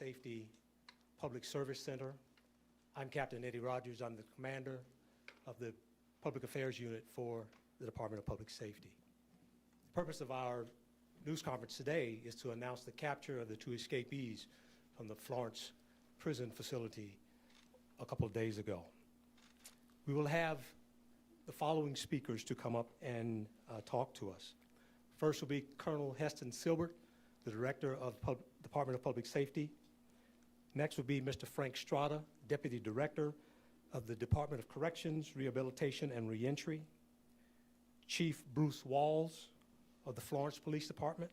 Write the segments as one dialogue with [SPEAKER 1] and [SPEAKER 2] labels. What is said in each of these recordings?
[SPEAKER 1] Safety Public Service Center. I'm Captain Eddie Rogers. I'm the commander of the Public Affairs Unit for the Department of Public Safety. The purpose of our news conference today is to announce the capture of the 2 escapees from the Florence prison facility a couple of days ago. We will have the following speakers to come up and talk to us. First will be Colonel Heston Silbert, the Director of Department of Public Safety. Next will be Mr. Frank Strada, Deputy Director of the Department of Corrections, Rehabilitation, and Reentry. Chief Bruce Walls of the Florence Police Department.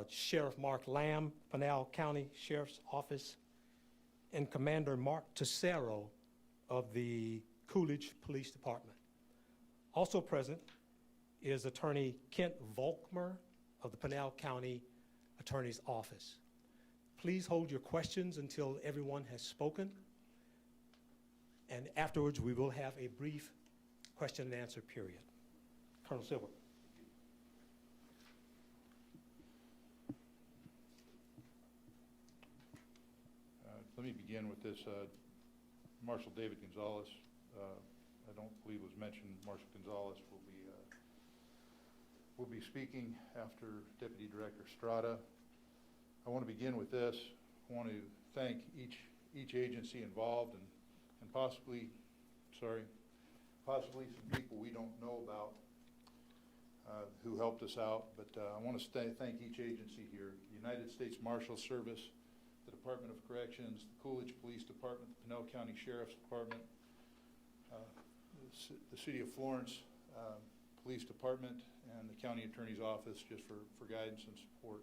[SPEAKER 1] Sheriff Mark Lamb, Pinal County Sheriff's Office, and Commander Mark Tessero of the Coolidge Police Department. Also present is Attorney Kent Volkmer of the Pinal County Attorney's Office. Please hold your questions until everyone has spoken, and afterwards we will have a brief question and answer period. Colonel Silbert.
[SPEAKER 2] Let me begin with this. Marshal David Gonzalez, I don't believe was mentioned. Marshal Gonzalez will be speaking after Deputy Director Strada. I want to begin with this. I want to thank each agency involved and possibly some people we don't know about who helped us out, but I want to thank each agency here: the United States Marshal Service, the Department of Corrections, the Coolidge Police Department, the Pinal County Sheriff's Department, the City of Florence Police Department, and the County Attorney's Office, just for guidance and support.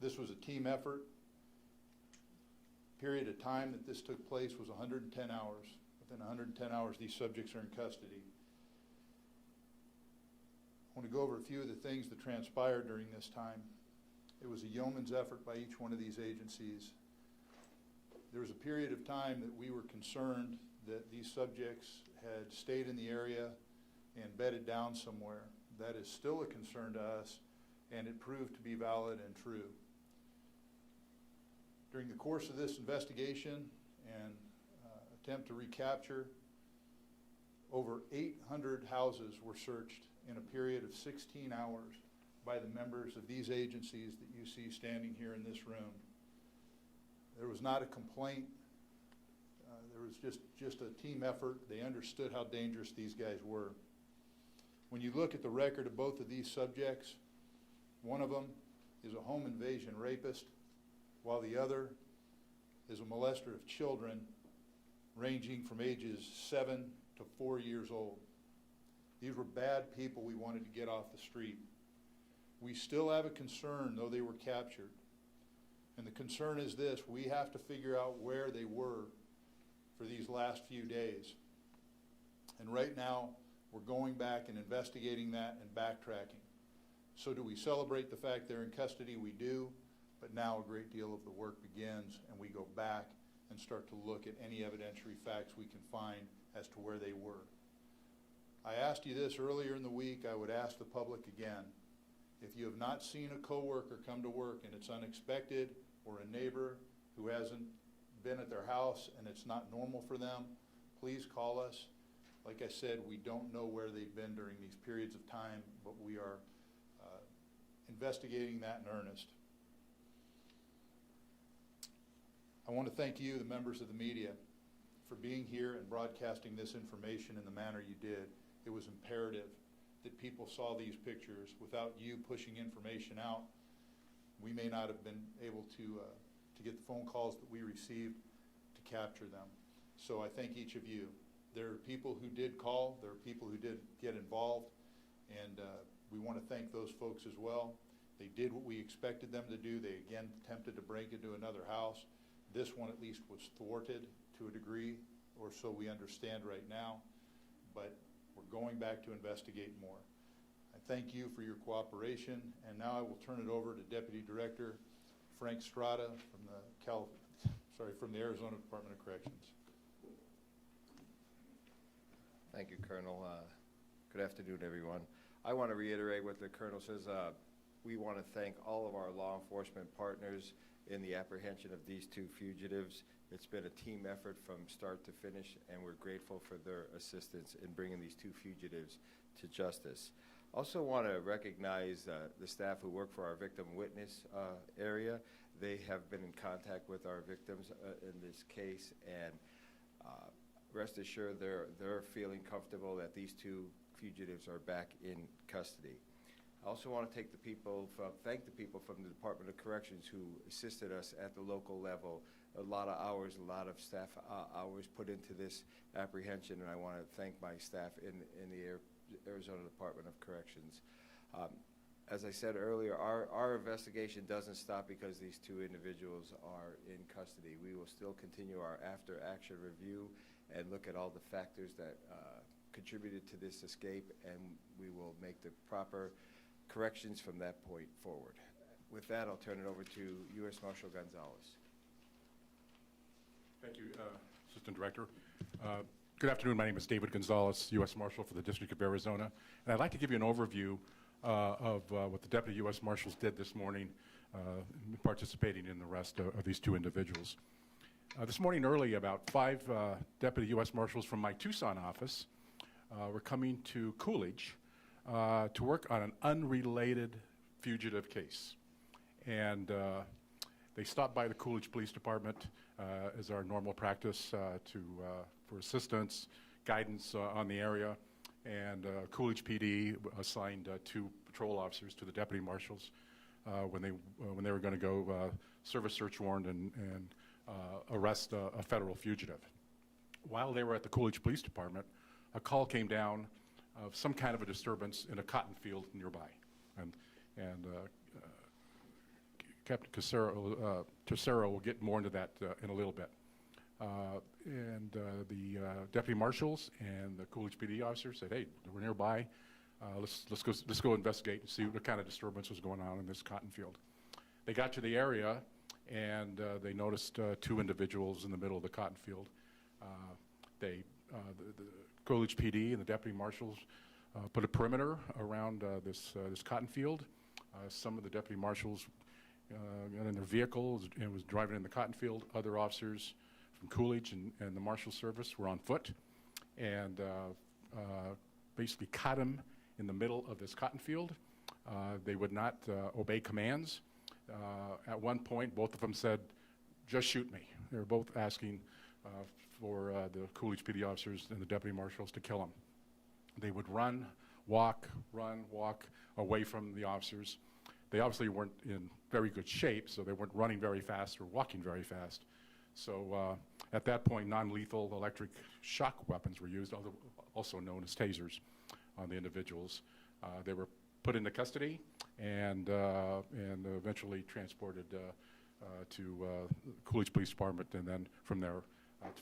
[SPEAKER 2] This was a team effort. Period of time that this took place was 110 hours. Within 110 hours, these subjects are in custody. I want to go over a few of the things that transpired during this time. It was a yeoman's effort by each one of these agencies. There was a period of time that we were concerned that these subjects had stayed in the area and bedded down somewhere. That is still a concern to us, and it proved to be valid and true. During the course of this investigation and attempt to recapture, over 800 houses were searched in a period of 16 hours by the members of these agencies that you see standing here in this room. There was not a complaint. There was just a team effort. They understood how dangerous these guys were. When you look at the record of both of these subjects, one of them is a home invasion rapist, while the other is a molester of children ranging from ages 7 to 4 years old. These were bad people we wanted to get off the street. We still have a concern, though they were captured. And the concern is this: we have to figure out where they were for these last few days. And right now, we're going back and investigating that and backtracking. So do we celebrate the fact they're in custody? We do, but now a great deal of the work begins, and we go back and start to look at any evidentiary facts we can find as to where they were. I asked you this earlier in the week. I would ask the public again. If you have not seen a coworker come to work and it's unexpected, or a neighbor who hasn't been at their house and it's not normal for them, please call us. Like I said, we don't know where they've been during these periods of time, but we are investigating that in earnest. I want to thank you, the members of the media, for being here and broadcasting this information in the manner you did. It was imperative that people saw these pictures. Without you pushing information out, we may not have been able to get the phone calls that we received to capture them. So I thank each of you. There are people who did call, there are people who did get involved, and we want to thank those folks as well. They did what we expected them to do. They again attempted to break into another house. This one at least was thwarted to a degree, or so we understand right now, but we're going back to investigate more. I thank you for your cooperation, and now I will turn it over to Deputy Director Frank Strada from the Arizona Department of Corrections.
[SPEAKER 3] Thank you, Colonel. Good afternoon, everyone. I want to reiterate what the Colonel says. we want to thank all of our law enforcement partners in the apprehension of these two fugitives. It's been a team effort from start to finish, and we're grateful for their assistance in bringing these two fugitives to justice. Also want to recognize the staff who work for our victim witness area. They have been in contact with our victims in this case, and rest assured they're feeling comfortable that these two fugitives are back in custody. I also want to thank the people from the Department of Corrections who assisted us at the local level. A lot of hours, a lot of staff hours put into this apprehension, and I want to thank my staff in the Arizona Department of Corrections. As I said earlier, our investigation doesn't stop because these two individuals are in custody. We will still continue our after-action review and look at all the factors that contributed to this escape, and we will make the proper corrections from that point forward. With that, I'll turn it over to U.S. Marshal Gonzalez.
[SPEAKER 4] Thank you, Assistant Director. Good afternoon. My name is David Gonzalez, U.S. Marshal for the District of Arizona. And I'd like to give you an overview of what the Deputy U.S. Marshals did this morning, participating in the arrest of these two individuals. This morning early, about 5 Deputy U.S. Marshals from my Tucson office were coming to Coolidge to work on an unrelated fugitive case. And they stopped by the Coolidge Police Department as our normal practice for assistance, guidance on the area. And Coolidge PD assigned 2 patrol officers to the deputy marshals when they were going to go serve a search warrant and arrest a federal fugitive. While they were at the Coolidge Police Department, a call came down of some kind of a disturbance in a cotton field nearby, and Captain Tercero will get more into that in a little bit. The deputy marshals and the Coolidge PD officer said, "Hey, we're nearby. Let's go investigate and see what kind of disturbance was going on in this cotton field." They got to the area, and they noticed 2 individuals in the middle of the cotton field. The Coolidge PD and the deputy marshals put a perimeter around this cotton field. Some of the deputy marshals got in their vehicles and was driving in the cotton field. Other officers from Coolidge and the Marshal Service were on foot and basically caught him in the middle of this cotton field. They would not obey commands. At one point, both of them said, "Just shoot me." They were both asking for the Coolidge PD officers and the deputy marshals to kill him. They would run, walk away from the officers. They obviously weren't in very good shape, so they weren't running very fast or walking very fast. So at that point, non-lethal electric shock weapons were used, also known as tasers, on the individuals. They were put into custody and eventually transported to Coolidge Police Department, and then from there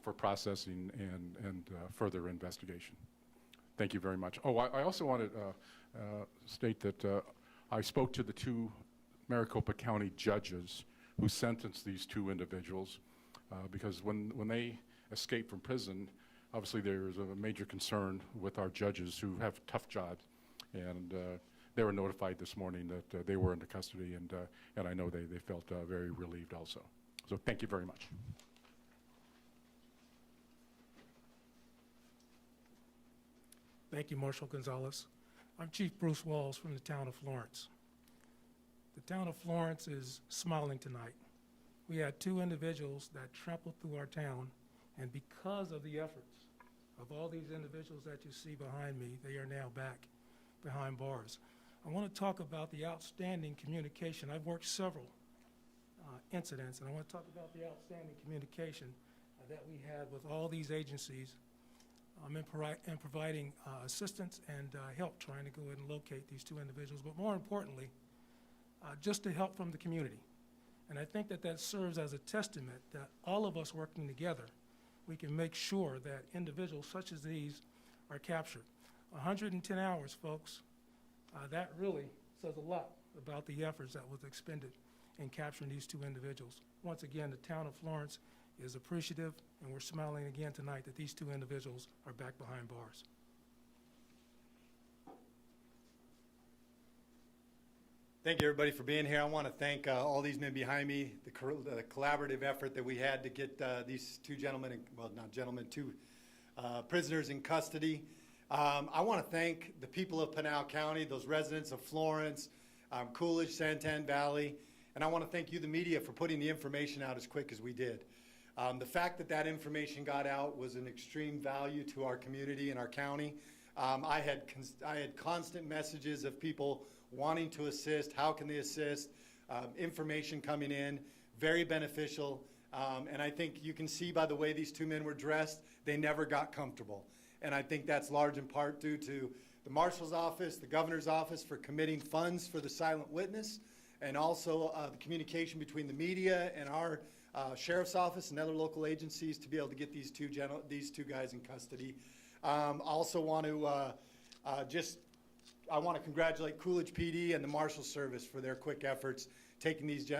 [SPEAKER 4] for processing and further investigation. Thank you very much. Oh, I also want to state that I spoke to the 2 Maricopa County judges who sentenced these 2 individuals because when they escape from prison, obviously there's a major concern with our judges who have tough jobs, and they were notified this morning that they were into custody, and I know they felt very relieved also. So thank you very much.
[SPEAKER 5] Thank you, Marshal Gonzalez. I'm Chief Bruce Walls from the town of Florence. The town of Florence is smiling tonight. We had 2 individuals that trampled through our town, and because of the efforts of all these individuals that you see behind me, they are now back behind bars. I want to talk about the outstanding communication. I've worked several incidents, and I want to talk about the outstanding communication that we had with all these agencies in providing assistance and help trying to go ahead and locate these 2 individuals, but more importantly, just the help from the community. And I think that serves as a testament that all of us working together, we can make sure that individuals such as these are captured. 110 hours, folks, that really says a lot about the efforts that was expended in capturing these 2 individuals. Once again, the town of Florence is appreciative, and we're smiling again tonight that these 2 individuals are back behind bars.
[SPEAKER 6] Thank you, everybody, for being here. I want to thank all these men behind me, the collaborative effort that we had to get these two gentlemen, well, not gentlemen, two prisoners in custody. I want to thank the people of Pinal County, those residents of Florence, Coolidge, Santan Valley, and I want to thank you, the media, for putting the information out as quick as we did. The fact that that information got out was an extreme value to our community and our county. I had constant messages of people wanting to assist, how can they assist, information coming in, very beneficial. And I think you can see by the way these two men were dressed, they never got comfortable. And I think that's large in part due to the Marshal's Office, the Governor's Office for committing funds for the silent witness, and also the communication between the media and our Sheriff's Office and other local agencies to be able to get these two guys in custody. Also want to I want to congratulate Coolidge PD and the Marshal Service for their quick efforts taking these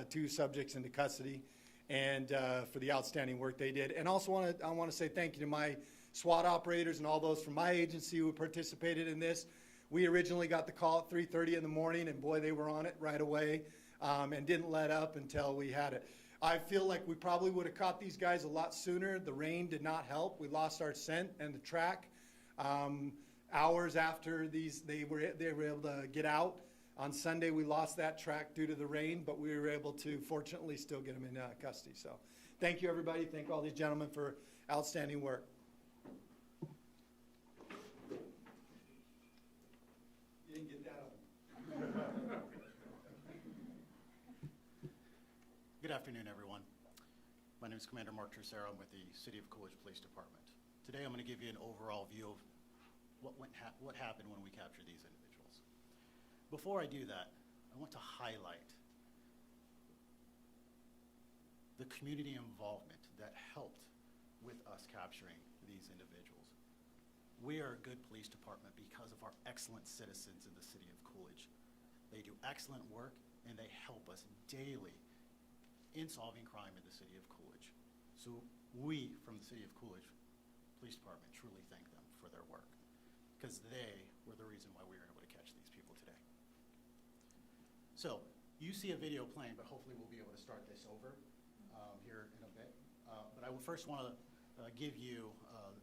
[SPEAKER 6] two subjects into custody, and for the outstanding work they did. And also I want to say thank you to my SWAT operators and all those from my agency who participated in this. We originally got the call at 3:30 in the morning, and boy, they were on it right away, and didn't let up until we had it. I feel like we probably would have caught these guys a lot sooner. The rain did not help. We lost our scent and the track. Hours after they were able to get out. On Sunday, we lost that track due to the rain, but we were able to, fortunately, still get them in custody. So thank you, everybody. Thank all these gentlemen for outstanding work. You didn't get that on.
[SPEAKER 7] Good afternoon, everyone. My name is Commander Mark Tercero. I'm with the City of Coolidge Police Department. Today, I'm going to give you an overall view of what happened when we captured these individuals. Before I do that, I want to highlight the community involvement that helped with us capturing these individuals. We are a good police department because of our excellent citizens in the City of Coolidge. They do excellent work, and they help us daily in solving crime in the City of Coolidge. So we, from the City of Coolidge Police Department, truly thank them for their work, because they were the reason why we were able to catch these people today. So you see a video playing, but hopefully we'll be able to start this over here in a bit. But I would first want to give you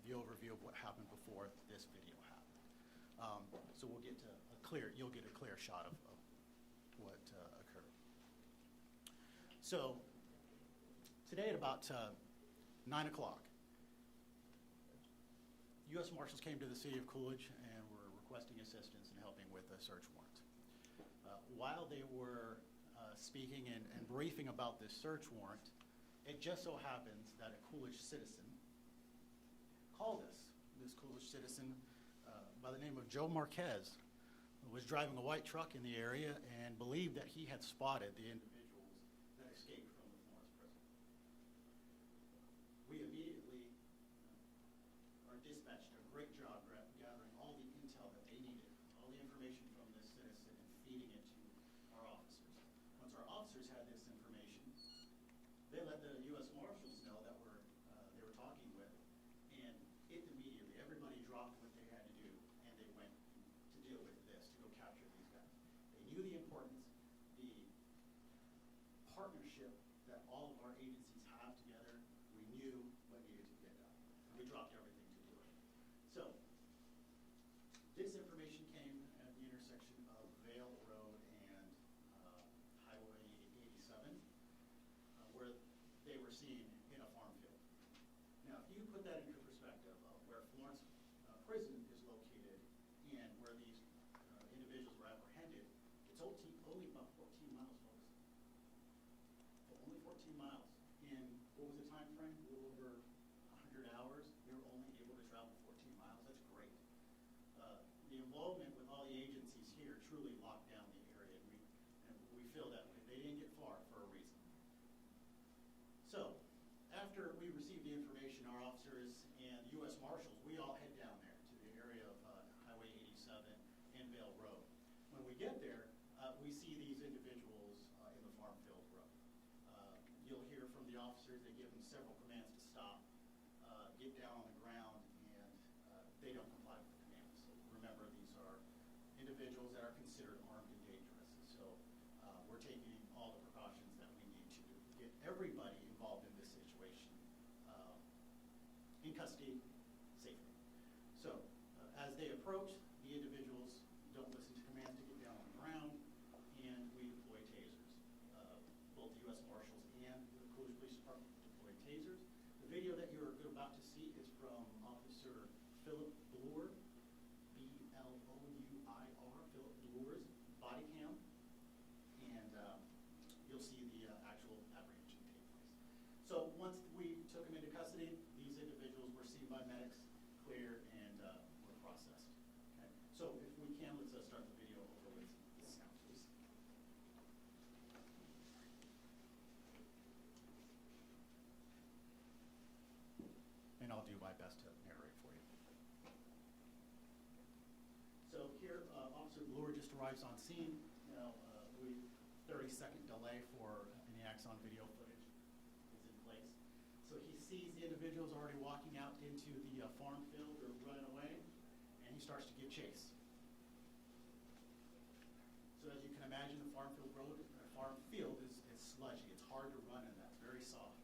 [SPEAKER 7] the overview of what happened before this video happened. So we'll get to you'll get a clear shot of what occurred. So today at about 9 o'clock, U.S. Marshals came to the City of Coolidge and were requesting assistance in helping with a search warrant. While they were speaking and briefing about this search warrant, it just so happens that a Coolidge citizen called us. This Coolidge citizen by the name of Joe Marquez was driving a white truck in the area and believed that he had spotted the individuals that escaped from the Florence prison. We immediately, our dispatch did a great job gathering all the intel that they needed, all the information from this citizen, and feeding it to our officers. Once our officers had this information, they let the U.S. Marshals know that they were talking with, and immediately everybody dropped what they had to do, and they went to deal with this, to go capture these guys. They knew the importance, the partnership that all of our agencies have together. We knew what needed to get done, and we dropped everything to do it. So this information came at the intersection of Vale Road and Highway 87, where they were seen in a farm field. Now, if you put that into perspective of where Florence Prison is located and where these individuals were apprehended, it's only about 14 miles, folks. Only 14 miles. In, what was the time frame? A little over 100 hours. They were only able to travel 14 miles. That's great. The involvement with all the agencies here truly locked down the area, and we feel that they didn't get far for a reason. So, after we received the information, our officers and U.S. Marshals, we all head down there to the area of Highway 87 and Vale Road. When we get there, we see these individuals in the farm field road. You'll hear from the officers. They give them several commands to stop, get down on the ground, and they don't comply with the commands. So remember, these are individuals that are considered armed and dangerous. And so custody safely. So as they approach, the individuals don't listen to commands to get down on the ground, and we deploy tasers. Both the U.S. Marshals and the Coolidge Police Department deploy tasers. The video that you're about to see is from Officer Philip Bloor, B-L-O-U-I-R, Philip Bloor's body cam, and you'll see the actual apprehension take place. So once we took him into custody, these individuals were seen by medics, cleared, and were processed. Okay? So if we can, let's start the video over with the sound, please. And I'll do my best to narrate for you. So here, Officer Bloor just arrives on scene. You know, 30-second delay for any Axon video footage is in place. So he sees the individuals already walking out into the farm field or running away, and he starts to give chase. So as you can imagine, the farm field is sludgy. It's hard to run in that. It's very soft.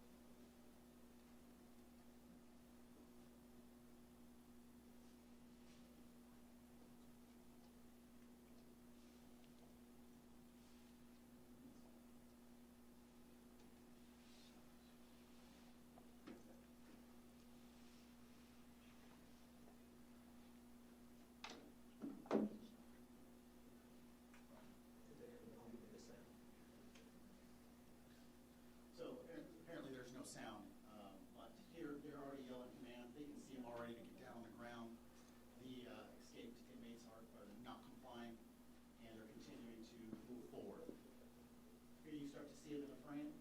[SPEAKER 7] So apparently there's no sound, but here they're already yelling command. They can see them already to get down on the ground. The escaped inmates are not complying, and they're continuing to move forward. Here you start to see it in the frame.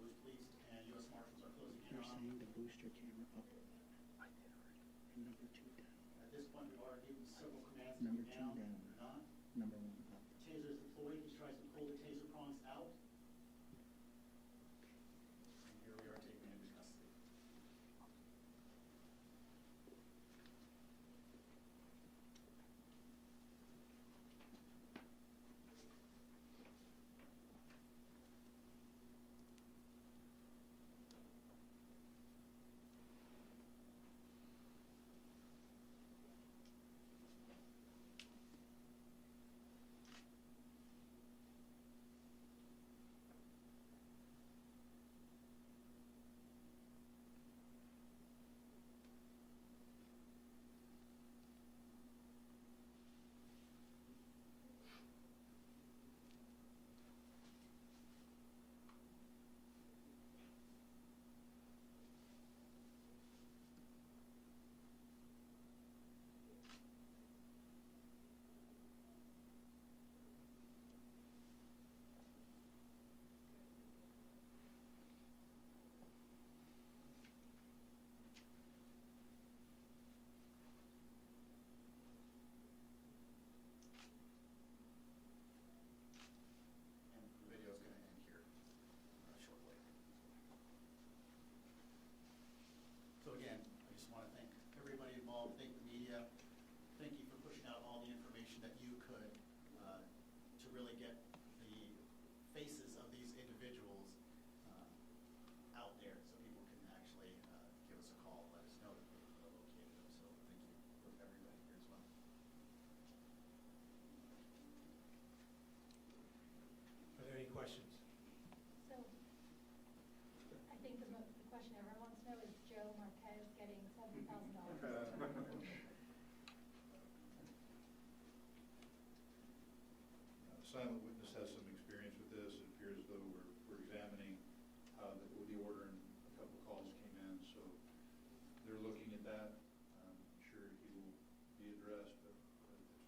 [SPEAKER 7] Coolidge Police and U.S. Marshals are closing in
[SPEAKER 8] You're
[SPEAKER 7] on
[SPEAKER 8] saying
[SPEAKER 7] them.
[SPEAKER 8] to boost your camera up. I did already. And number 2 down.
[SPEAKER 7] At this point, we've already given several commands to
[SPEAKER 8] Number
[SPEAKER 7] get
[SPEAKER 8] 2
[SPEAKER 7] down.
[SPEAKER 8] down.
[SPEAKER 7] They're not.
[SPEAKER 8] Number 1 up.
[SPEAKER 7] Taser is deployed. He tries to pull the taser prongs out. And here we are taking him into custody. And the video is going to end here shortly. So again, I just want to thank everybody involved, thank the media, thank you for pushing out all the information that you could to really get the faces of these individuals out there so people can actually give us a call, let us know that they've located them. So thank you for everybody here as well.
[SPEAKER 1] Are there any questions?
[SPEAKER 9] So, I think the question everyone wants to know is Joe Marquez getting $7,000?
[SPEAKER 2] Silent witness has some experience with this. It appears as though we're examining the order, and a couple calls came in, so they're looking at that. I'm sure he will be addressed, but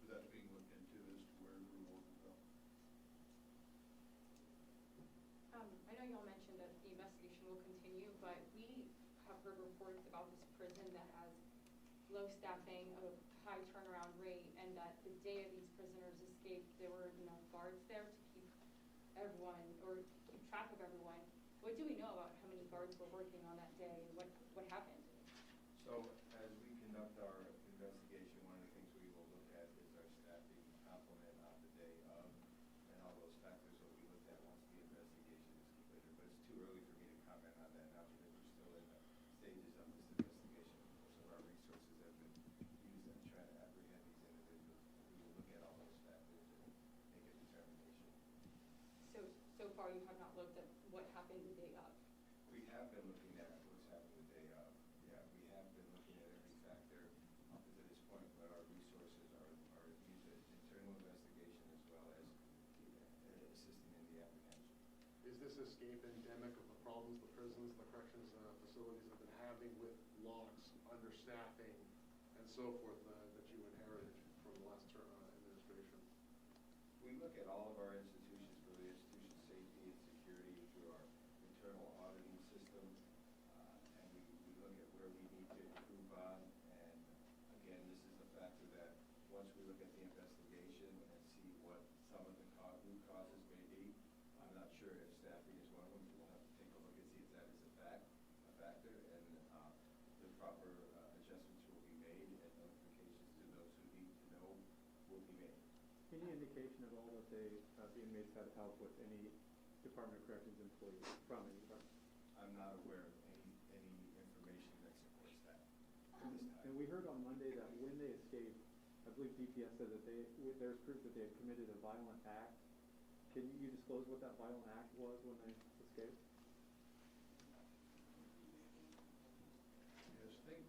[SPEAKER 2] that's being looked into as to where the reward will go.
[SPEAKER 10] I know y'all mentioned that the investigation will continue, but we have heard reports about this prison that has low staffing, a high turnaround rate, and that the day of these prisoners escaped, there were guards there to keep everyone, or keep track of everyone. What do we know about how many guards were working on that day, and what happened?
[SPEAKER 3] So as we conduct our investigation, one of the things we will look at is our staffing complement on the day of, and all those factors will be looked at once the investigation is completed. But it's too early for me to comment on
[SPEAKER 10] why you have not looked at what happened the day of.
[SPEAKER 3] We have been looking at what's happened the day of. Yeah, we have been looking at every factor up to this point, but our resources are used in internal investigation as well as assisting in the apprehension.
[SPEAKER 11] Is this escape endemic of the problems the prisons, the corrections facilities have been having with locks, understaffing, and so forth that you inherited from the last administration?
[SPEAKER 3] We look at all of our institutions for the institution safety and security through our internal auditing system, and we look at where we need to improve on. And again, this is a factor that once we look at the investigation and see what some of the root causes may be, I'm not sure if staffing is one of them. We'll have to take a look and see if that is a factor, and the proper adjustments will be made and notifications to those who need to know will be made.
[SPEAKER 8] Any indication at all that the inmates had help with any Department of Corrections employees from any department?
[SPEAKER 3] I'm not aware of any information that supports that at this time.
[SPEAKER 8] And we heard on Monday that when they escaped, I believe DPS said that there's proof that they had committed a violent act. Can you disclose what that violent act was when they escaped?
[SPEAKER 2] Yes, I think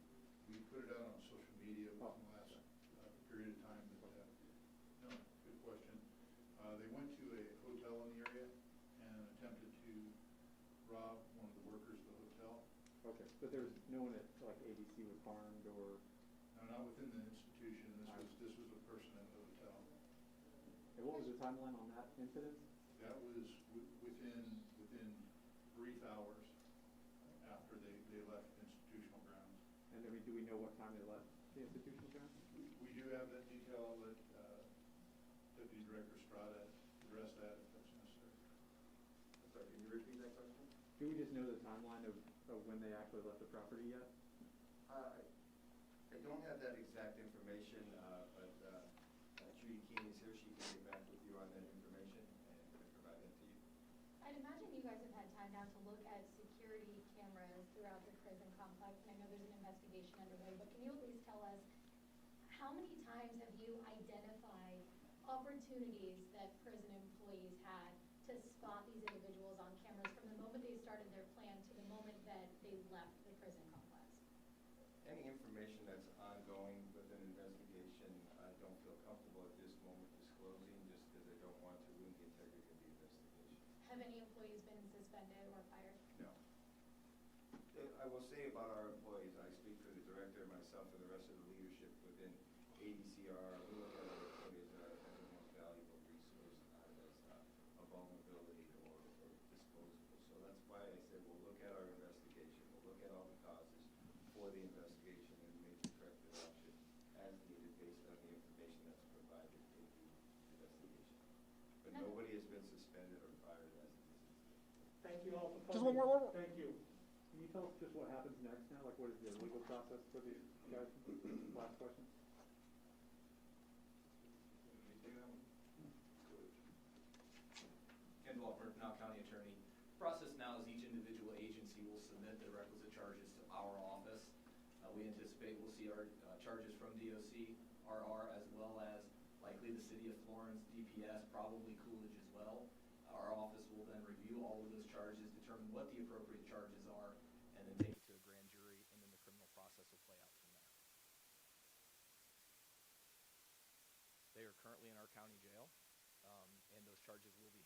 [SPEAKER 2] we put it out on social media within the last period of time. But, no, good question. They went to a hotel in the area and attempted to rob one of the workers of the hotel.
[SPEAKER 8] Okay, but there was no one at like ADC was harmed or?
[SPEAKER 2] No, not within the institution. This was a person in the hotel.
[SPEAKER 8] And what was the timeline on that incident?
[SPEAKER 2] That was within brief hours after they left institutional grounds.
[SPEAKER 8] And I mean, do we know what time they left the institutional grounds?
[SPEAKER 2] We do have that detail. I'll let Deputy Director Strada address that if that's necessary.
[SPEAKER 3] I'm sorry, can you repeat that question?
[SPEAKER 8] Do we just know the timeline of when they actually left the property yet?
[SPEAKER 3] I don't have that exact information, but Judy Keene is here. She can get back with you on that information and can provide that to you.
[SPEAKER 9] I'd imagine you guys have had time now to look at security cameras throughout the prison complex. I know there's an investigation underway, but can you at least tell us how many times have you identified opportunities that prison employees had to spot these individuals on cameras from the moment they started their plan to the moment that they left the prison complex?
[SPEAKER 3] Any information that's ongoing with an investigation, I don't feel comfortable at this moment disclosing just because I don't want to ruin the integrity of the investigation.
[SPEAKER 9] Have any employees been suspended or fired?
[SPEAKER 3] No. I will say about our employees, I speak for the director, myself, and the rest of the leadership within ADCRR. We look at our employees as the most valuable resource, not as a vulnerability or disposable. So that's why I said we'll look at our investigation, we'll look at all the causes for the investigation and make the corrective action as needed based on the information that's provided in the investigation. But nobody has been suspended or fired as of this incident.
[SPEAKER 8] Thank you all for
[SPEAKER 5] Just
[SPEAKER 8] coming.
[SPEAKER 5] one.
[SPEAKER 8] Thank you. Can you tell us just what happens next now? Like, what is the legal process for these guys? Last question.
[SPEAKER 12] Ken Walker, Pinal County Attorney. Process now is each individual agency will submit the requisite charges to our office. We anticipate we'll see our charges from DOC, RR, as well as likely the City of Florence, DPS, probably Coolidge as well. Our office will then review all of those charges, determine what the appropriate charges are, and then take it to a grand jury, and then the criminal process will play out from there. They are currently in our county jail, and those charges will be